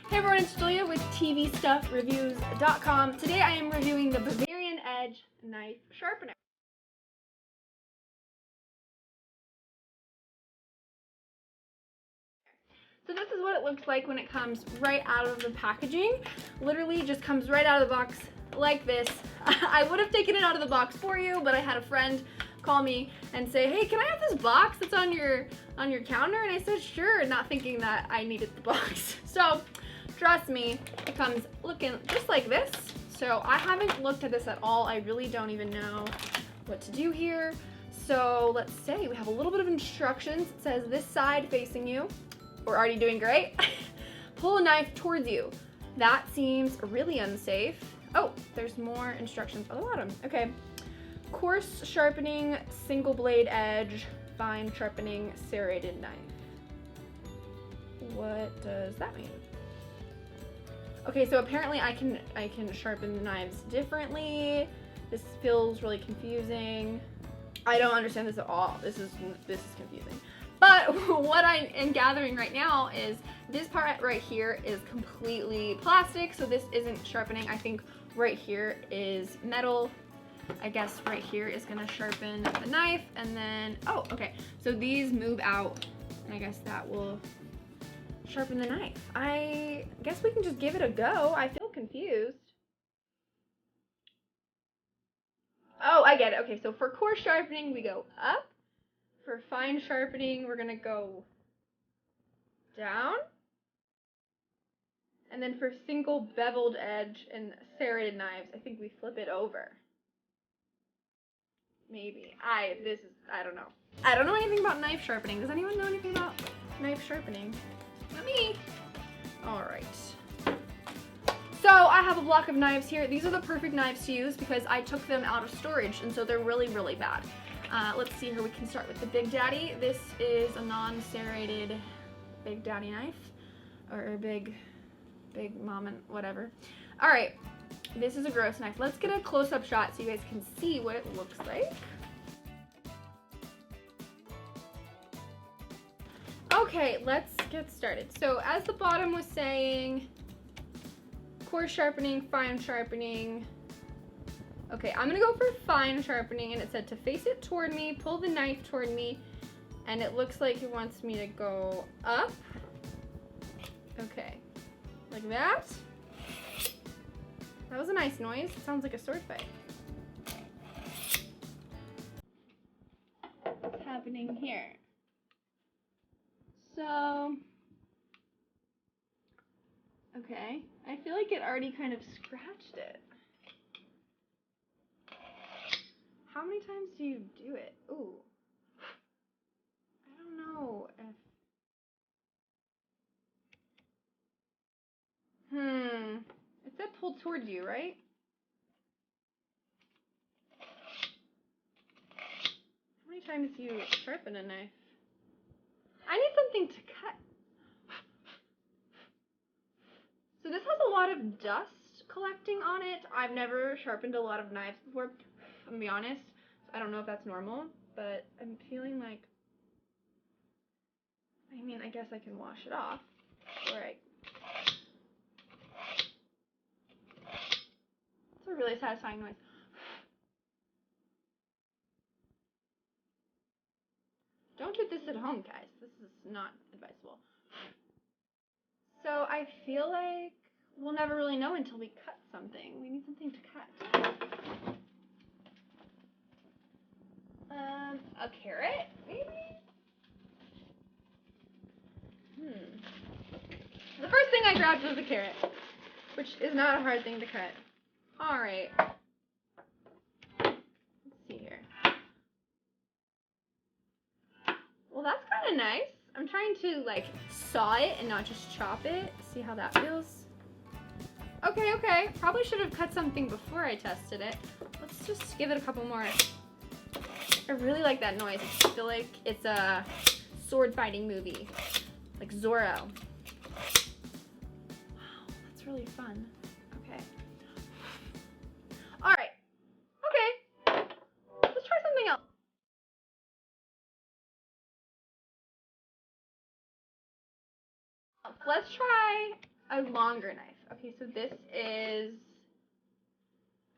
Hey everyone, it's Julia with TVStuffReviews.com. Today I am reviewing the Bavarian Edge Knife Sharpener. So this is what it looks like when it comes right out of the packaging. Literally just comes right out of the box like this. I would have taken it out of the box for you, but I had a friend call me and say, hey, can I have this box that's on your counter? And I said, sure, not thinking that I needed the box. So trust me, it comes looking just like this. So I haven't looked at this at all. I really don't even know what to do here. So let's say we have a little bit of instructions. It says this side facing you. We're already doing great. Pull a knife towards you. That seems really unsafe. Oh, there's more instructions on the bottom. Okay. Coarse sharpening, single blade edge, fine sharpening, serrated knife. What does that mean? Okay, so apparently I can sharpen knives differently. This feels really confusing. I don't understand this at all. This is confusing. But what I am gathering right now is this part right here is completely plastic, so this isn't sharpening. I think right here is metal. I guess right here is gonna sharpen the knife, and then, oh, okay. So these move out, and I guess that will sharpen the knife. I guess we can just give it a go. I feel confused. Oh, I get it. Okay, so for coarse sharpening, we go up. For fine sharpening, we're gonna go down. And then for single beveled edge and serrated knives, I think we flip it over. Maybe. I don't know. I don't know anything about knife sharpening. Does anyone know anything about knife sharpening? Not me. All right. So I have a block of knives here. These are the perfect knives to use because I took them out of storage, and so they're really, really bad. Let's see here. We can start with the Big Daddy. This is a non-serrated Big Daddy knife, or big mom and whatever. All right. This is a gross knife. Let's get a close-up shot so you guys can see what it looks like. Okay, let's get started. So as the bottom was saying, coarse sharpening, fine sharpening. Okay, I'm gonna go for fine sharpening, and it said to face it toward me, pull the knife toward me, and it looks like it wants me to go up. Okay, like that. That was a nice noise. It sounds like a sword fight. What's happening here? So, okay, I feel like it already kind of scratched it. How many times do you do it? Ooh, I don't know if, it said pull towards you, right? How many times do you sharpen a knife? I need something to cut. So this has a lot of dust collecting on it. I've never sharpened a lot of knives before, I'm gonna be honest. I don't know if that's normal, but I'm feeling like, I mean, I guess I can wash it off. Alright. It's a really satisfying noise. Don't do this at home, guys. This is not advisable. So I feel like we'll never really know until we cut something. We need something to cut. A carrot, maybe? The first thing I grabbed was a carrot, which is not a hard thing to cut. Alright. Let's see here. Well, that's kind of nice. I'm trying to, like, saw it and not just chop it. See how that feels. Okay. Probably should have cut something before I tested it. Let's just give it a couple more. I really like that noise. I feel like it's a sword fighting movie, like Zorro. Wow, that's really fun. Okay. All right. Okay. Let's try something else. Let's try a longer knife. Okay, so this is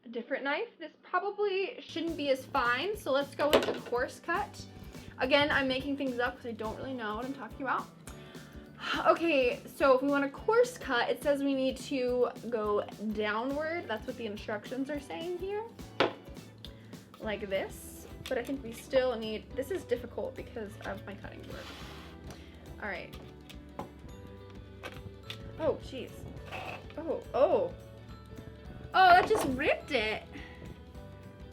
a different knife. This probably shouldn't be as fine, so let's go with the coarse cut. Again, I'm making things up because I don't really know what I'm talking about. Okay, so if we want a coarse cut, it says we need to go downward. That's what the instructions are saying here. Like this. But I think we still need, this is difficult because of my cutting board. All right. Oh, jeez. Oh, that just ripped it.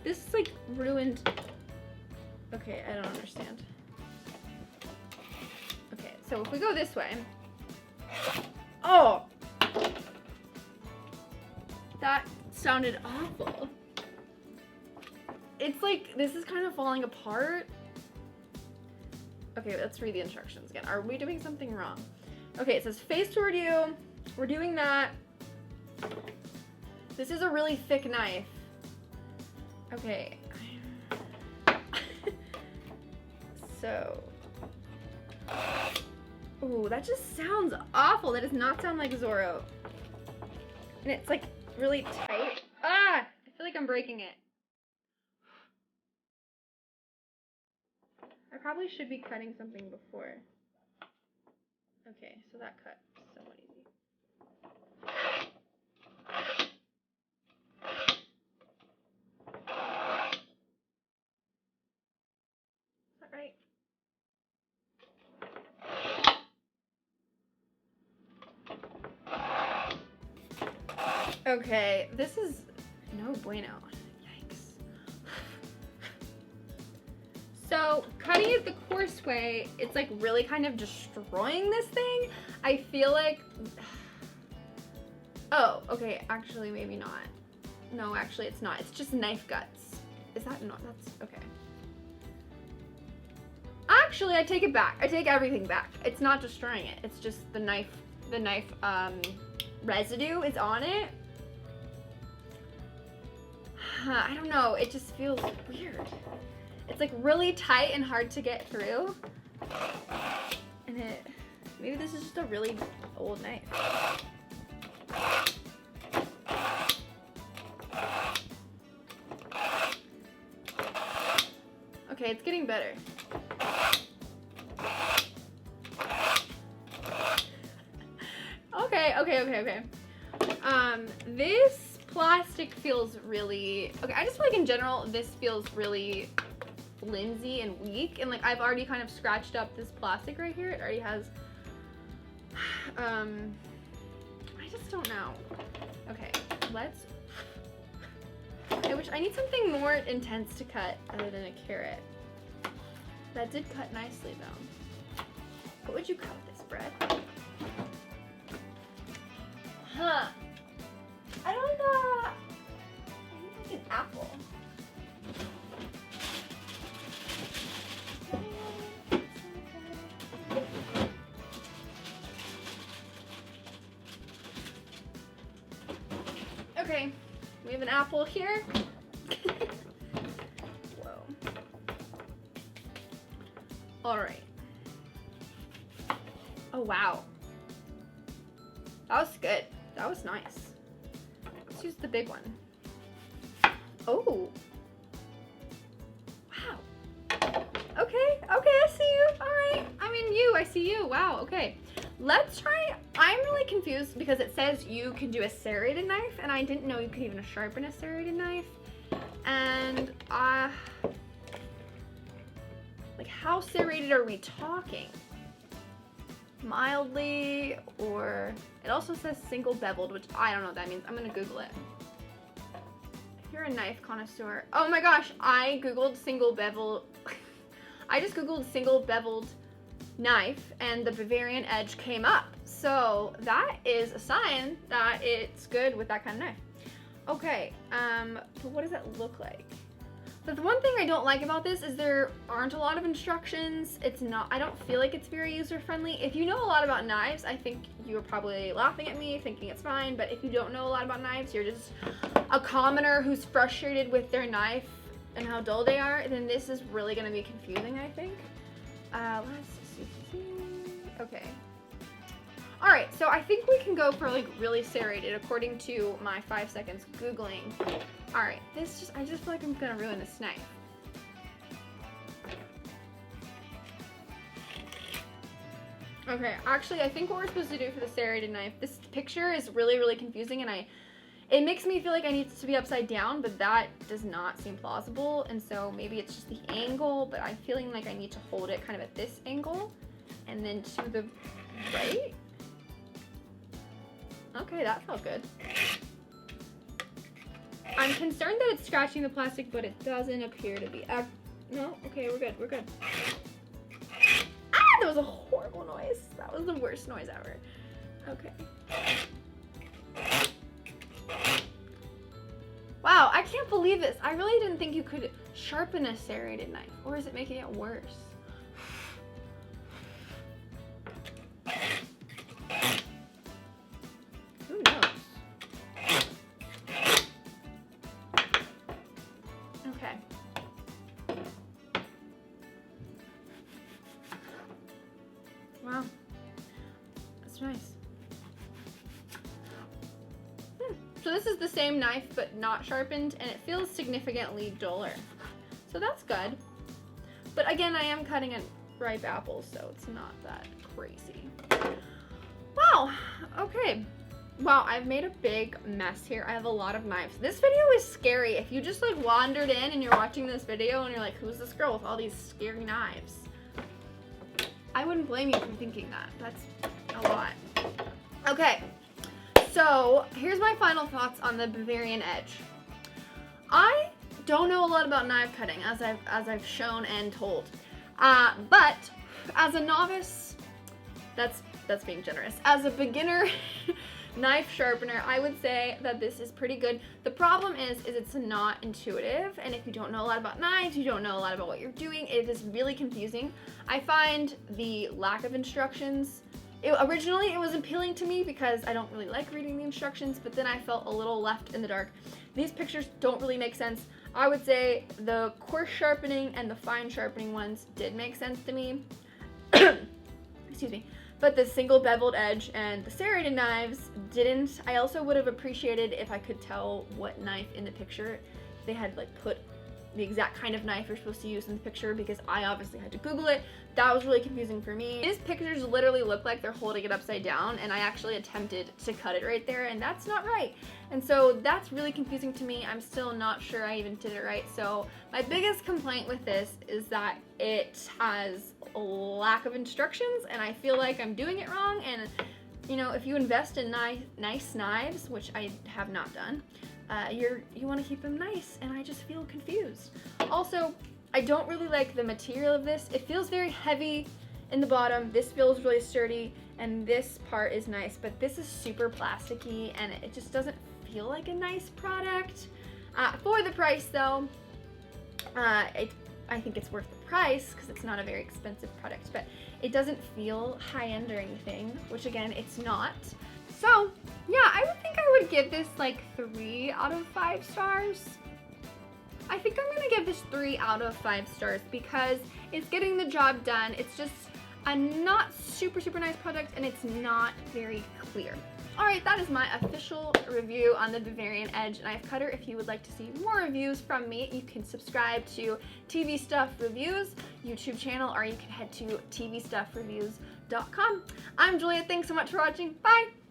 This is like ruined. Okay, I don't understand. Okay, so if we go this way. Oh! That sounded awful. It's like, this is kind of falling apart. Okay, let's read the instructions again. Are we doing something wrong? Okay, it says face toward you. We're doing that. This is a really thick knife. Okay. So. Ooh, that just sounds awful. That does not sound like Zorro. And it's like really tight. Ah! I feel like I'm breaking it. I probably should be cutting something before. Okay, so that cut is somewhat easy. Is that right? Okay, this is no bueno. Yikes. So, cutting it the coarse way, it's like really kind of destroying this thing. I feel like, oh, okay, actually maybe not. No, actually it's not. It's just knife guts. Is that not, that's, okay. Actually, I take it back. I take everything back. It's not destroying it. It's just the knife residue is on it. I don't know, it just feels weird. It's like really tight and hard to get through. And maybe this is just a really old knife. Okay, it's getting better. Okay. This plastic feels really, okay, I just feel like in general, this feels really flimsy and weak. And like, I've already kind of scratched up this plastic right here. It already has, I just don't know. Okay, let's, I need something more intense to cut other than a carrot. That did cut nicely though. What would you cut with this bread? Huh. I need like an apple. Okay, we have an apple here. Whoa. All right. Oh, wow. That was good. That was nice. Let's use the big one. Oh. Wow. Okay, I see you. All right. I see you. Wow, okay. Let's try, I'm really confused because it says you can do a serrated knife, and I didn't know you could even sharpen a serrated knife. And, like how serrated are we talking? Mildly, or it also says single beveled, which I don't know what that means. I'm gonna Google it. If you're a knife connoisseur, oh my gosh, I Googled single bevel. I just Googled single beveled knife and the Bavarian edge came up. So that is a sign that it's good with that kind of knife. Okay, but what does that look like? But the one thing I don't like about this is there aren't a lot of instructions. I don't feel like it's very user-friendly. If you know a lot about knives, I think you're probably laughing at me thinking it's fine, but if you don't know a lot about knives, you're just a commoner who's frustrated with their knife and how dull they are, then this is really gonna be confusing, I think. Let's see. Okay. All right, so I think we can go for like really serrated according to my 5 seconds Googling. All right, I just feel like I'm gonna ruin this knife. Okay, actually, I think what we're supposed to do for the serrated knife, this picture is really, really confusing, and it makes me feel like I need it to be upside down, but that does not seem plausible, and so maybe it's just the angle, but I'm feeling like I need to hold it kind of at this angle, and then to the right. Okay, that felt good. I'm concerned that it's scratching the plastic, but it doesn't appear to be. No, okay, we're good, we're good. Ah, that was a horrible noise. That was the worst noise ever. Okay. Wow, I can't believe this. I really didn't think you could sharpen a serrated knife, or is it making it worse? Who knows? Okay. Wow. That's nice. So this is the same knife but not sharpened, and it feels significantly duller. So that's good. But again, I am cutting a ripe apple, so it's not that crazy. Wow, okay. Wow, I've made a big mess here. I have a lot of knives. This video is scary. If you just like wandered in and you're watching this video and you're like, who's this girl with all these scary knives? I wouldn't blame you for thinking that. That's a lot. Okay. So here's my final thoughts on the Bavarian Edge. I don't know a lot about knife cutting, as I've shown and told, but as a novice, that's being generous. As a beginner knife sharpener, I would say that this is pretty good. The problem is it's not intuitive, and if you don't know a lot about knives, you don't know a lot about what you're doing, it is really confusing. I find the lack of instructions. Originally, it was appealing to me because I don't really like reading the instructions, but then I felt a little left in the dark. These pictures don't really make sense. I would say the coarse sharpening and the fine sharpening ones did make sense to me. Excuse me. But the single beveled edge and the serrated knives didn't. I also would have appreciated if I could tell what knife in the picture they had like put the exact kind of knife you're supposed to use in the picture, because I obviously had to Google it. That was really confusing for me. These pictures literally look like they're holding it upside down, and I actually attempted to cut it right there, and that's not right. And so that's really confusing to me. I'm still not sure I even did it right. So my biggest complaint with this is that it has a lack of instructions, and I feel like I'm doing it wrong. And you know, if you invest in nice knives, which I have not done, you want to keep them nice, and I just feel confused. Also, I don't really like the material of this. It feels very heavy in the bottom. This feels really sturdy, and this part is nice, but this is super plasticky, and it just doesn't feel like a nice product. For the price, though, I think it's worth the price because it's not a very expensive product, but it doesn't feel high-end or anything, which again, it's not. So yeah, I would think I would give this like 3 out of 5 stars. I think I'm gonna give this 3 out of 5 stars because it's getting the job done. It's just a not super nice product, and it's not very clear. All right, that is my official review on the Bavarian Edge Knife Cutter. If you would like to see more reviews from me, you can subscribe to TV Stuff Reviews YouTube channel, or you can head to tvstuffreviews.com. I'm Julia. Thanks so much for watching. Bye.